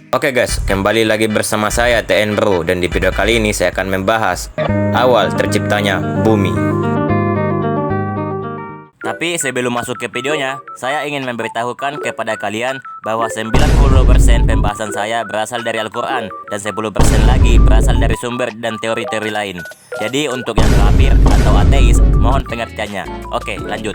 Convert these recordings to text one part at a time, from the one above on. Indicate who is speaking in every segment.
Speaker 1: Oke guys, kembali lagi bersama saya TN Bro, dan di video kali ini saya akan membahas awal terciptanya bumi. Tapi sebelum masuk ke videonya, saya ingin memberitahukan kepada kalian bahwa 90% pembahasan saya berasal dari Al-Quran dan 10% lagi berasal dari sumber dan teori-teori lain. Jadi untuk yang kafir atau ateis, mohon pengertiannya. Oke, lanjut.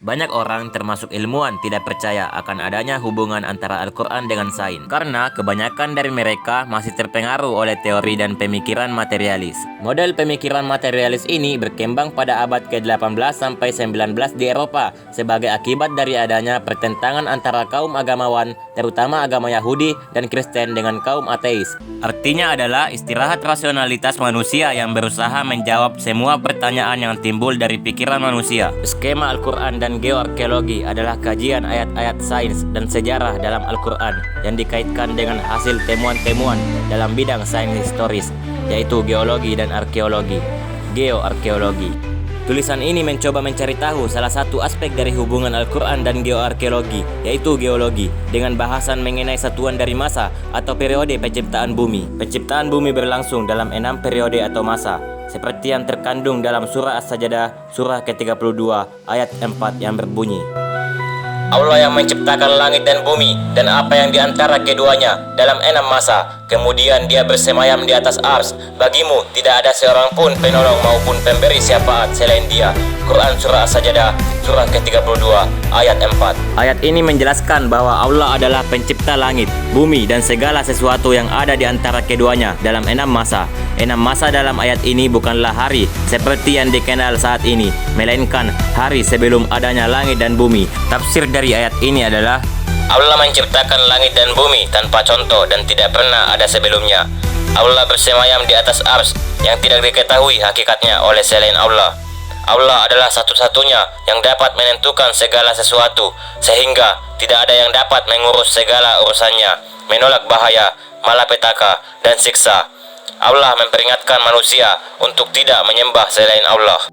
Speaker 1: Banyak orang termasuk ilmuwan tidak percaya akan adanya hubungan antara Al-Quran dengan sains, karena kebanyakan dari mereka masih terpengaruh oleh teori dan pemikiran materialis. Model pemikiran materialis ini berkembang pada abad ke-18 sampai 19 di Eropa sebagai akibat dari adanya pertentangan antara kaum agamawan, terutama agama Yahudi dan Kristen, dengan kaum ateis. Artinya adalah istirahat rasionalitas manusia yang berusaha menjawab semua pertanyaan yang timbul dari pikiran manusia. Skema Al-Quran dan geoarkeologi adalah kajian ayat-ayat sains dan sejarah dalam Al-Quran yang dikaitkan dengan hasil temuan-temuan dalam bidang sains historis, yaitu geologi dan arkeologi. Geoarkeologi. Tulisan ini mencoba mencari tahu salah satu aspek dari hubungan Al-Quran dan geoarkeologi, yaitu geologi, dengan bahasan mengenai satuan dari masa atau periode penciptaan bumi. Penciptaan bumi berlangsung dalam 6 periode atau masa, seperti yang terkandung dalam surah As-Sajdah surah ke-32 ayat 4 yang berbunyi, Allah yang menciptakan langit dan bumi dan apa yang diantara keduanya dalam 6 masa, kemudian dia bersemayam di atas ars. Bagimu tidak ada seorang pun penolong maupun pemberi syafaat selain dia. Quran surah As-Sajdah surah ke-32 ayat 4. Ayat ini menjelaskan bahwa Allah adalah pencipta langit, bumi dan segala sesuatu yang ada di antara keduanya dalam 6 masa. 6 masa dalam ayat ini bukanlah hari seperti yang dikenal saat ini, melainkan hari sebelum adanya langit dan bumi. Tafsir dari ayat ini adalah Allah menciptakan langit dan bumi tanpa contoh dan tidak pernah ada sebelumnya. Allah bersemayam di atas ars yang tidak diketahui hakikatnya oleh selain Allah. Allah adalah satu-satunya yang dapat menentukan segala sesuatu, sehingga tidak ada yang dapat mengurus segala urusannya, menolak bahaya, malapetaka, dan siksa. Allah memperingatkan manusia untuk tidak menyembah selain Allah.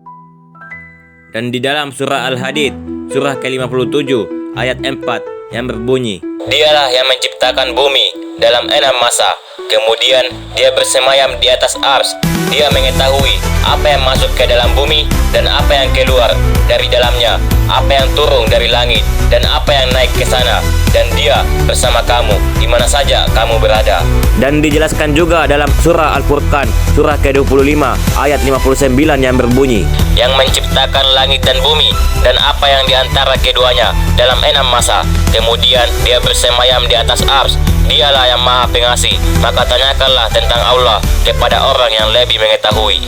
Speaker 1: Dan di dalam surah Al-Hadid, surah ke-57, ayat 4 yang berbunyi, Dialah yang menciptakan bumi dalam 6 masa, kemudian dia bersemayam di atas ars. Dia mengetahui apa yang masuk ke dalam bumi dan apa yang keluar dari dalamnya, apa yang turun dari langit dan apa yang naik ke sana, dan dia bersama kamu di mana saja kamu berada. Dan dijelaskan juga dalam surah Al-Furqan surah ke-25 ayat 59 yang berbunyi, yang menciptakan langit dan bumi dan apa yang diantara keduanya dalam 6 masa, kemudian dia bersemayam di atas ars. Dialah yang maha pengasih, maka tanyakanlah tentang Allah kepada orang yang lebih mengetahui.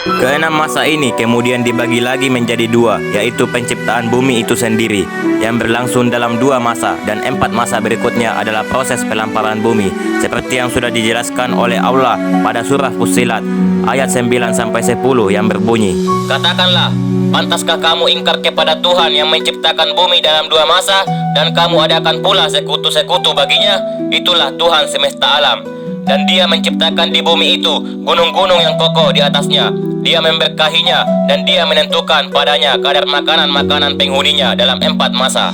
Speaker 1: Keenam masa ini kemudian dibagi lagi menjadi dua, yaitu penciptaan bumi itu sendiri, yang berlangsung dalam 2 masa, dan 4 masa berikutnya adalah proses pelamparan bumi, seperti yang sudah dijelaskan oleh Allah pada surah Fussilat ayat 9-10 yang berbunyi, Katakanlah, pantaskah kamu ingkar kepada Tuhan yang menciptakan bumi dalam 2 masa, dan kamu adakan pula sekutu-sekutu baginya? Itulah Tuhan semesta alam, dan dia menciptakan di bumi itu gunung-gunung yang kokoh di atasnya. Dia memberkahinya dan dia menentukan padanya kadar makanan-makanan penghuninya dalam 4 masa.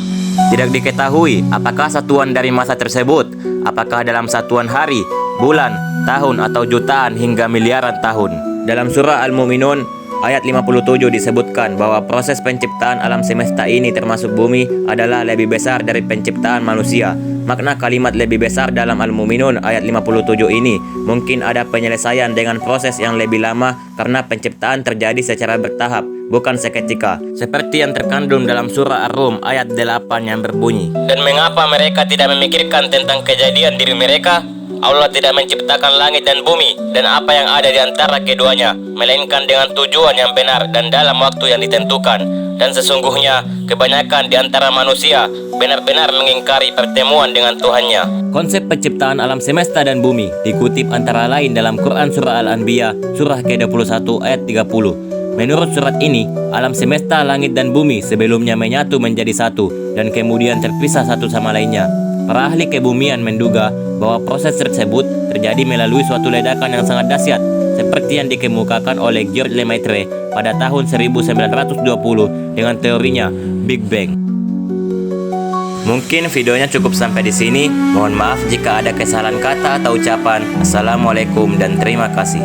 Speaker 1: Tidak diketahui apakah satuan dari masa tersebut, apakah dalam satuan hari, bulan, tahun, atau jutaan hingga miliaran tahun. Dalam surah Al-Mu'minun ayat 57 disebutkan bahwa proses penciptaan alam semesta ini termasuk bumi adalah lebih besar dari penciptaan manusia. Makna kalimat lebih besar dalam Al-Mu'minun ayat 57 ini mungkin ada penyelesaian dengan proses yang lebih lama karena penciptaan terjadi secara bertahap, bukan seketika, seperti yang terkandung dalam surah Ar-Rum ayat 8 yang berbunyi, Dan mengapa mereka tidak memikirkan tentang kejadian diri mereka? Allah tidak menciptakan langit dan bumi dan apa yang ada di antara keduanya, melainkan dengan tujuan yang benar dan dalam waktu yang ditentukan. Dan sesungguhnya kebanyakan di antara manusia benar-benar mengingkari pertemuan dengan Tuhannya. Konsep penciptaan alam semesta dan bumi dikutip antara lain dalam Quran surah Al-Anbiya surah ke-21 ayat 30. Menurut surat ini, alam semesta, langit dan bumi sebelumnya menyatu menjadi satu dan kemudian terpisah satu sama lainnya. Para ahli kebumian menduga bahwa proses tersebut terjadi melalui suatu ledakan yang sangat dahsyat, seperti yang dikemukakan oleh George Lemaitre pada tahun 1920 dengan teorinya Big Bang. Mungkin videonya cukup sampai di sini. Mohon maaf jika ada kesalahan kata atau ucapan. Assalamualaikum dan terima kasih.